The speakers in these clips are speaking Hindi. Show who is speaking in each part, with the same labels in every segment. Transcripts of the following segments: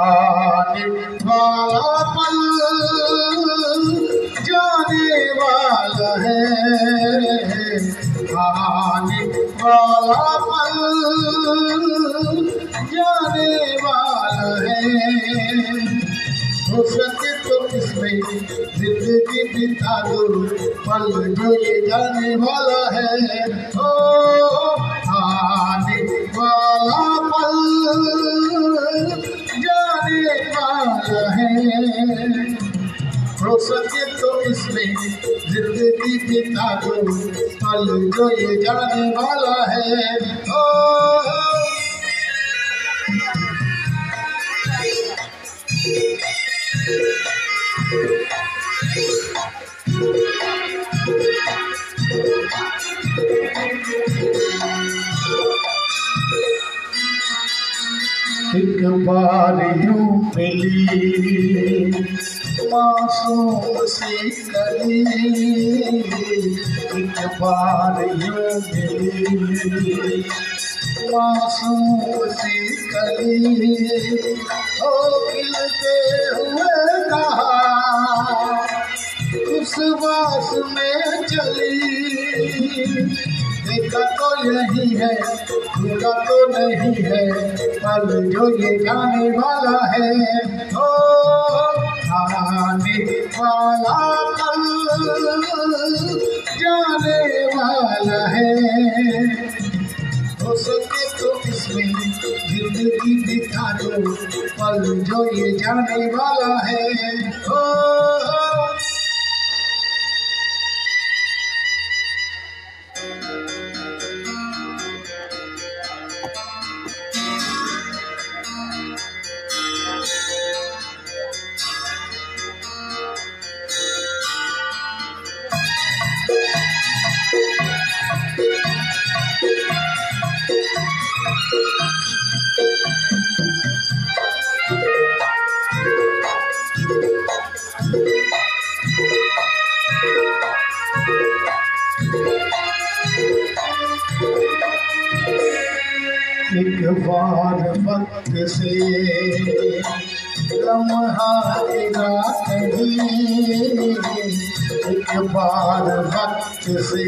Speaker 1: आने वाला पल जाने वाला है, आने वाला पल जाने वाला है। हो सके तो इसमें जिंदगी बिता दो, पल जो ये जाने वाला है। ओ आने वाला पल जाने वाला है। हो सके तो इसमें जिंदगी बिता दो, पल जो ये जाने वाला है। ओ एक बार यूं मिली मासूम सी कली, एक बार यूं मिली मासूम सी कली, ओ खिलते हुए कहा उस बास में चली। देखा तो यही है, भूला तो नहीं है, पल जो ये जाने वाला है। ओ आने वाला पल जाने वाला है। हो सके तो इसमें जिंदगी बिता दो, पल जो ये जाने वाला है। ओ एक बार वक्त से लम्हा गिरा कहीं, एक बार वक्त से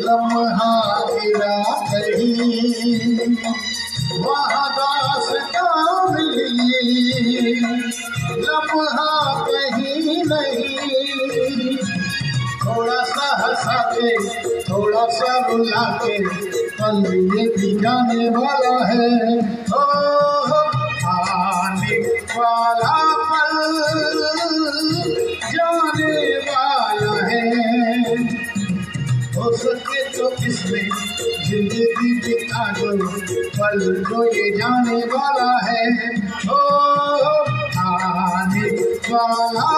Speaker 1: लम्हा गिरा कहीं, वहाँ दास्तां मिली लम्हा कहीं नहीं। थोड़ा सा हंसा के थोड़ा सा रुला के, पल ये भी जाने वाला है। ओ आने वाला पल जाने वाला है। हो सके तो इसमें जिंदगी बिता दो, पल जो ये जाने वाला है। ओ आने वाला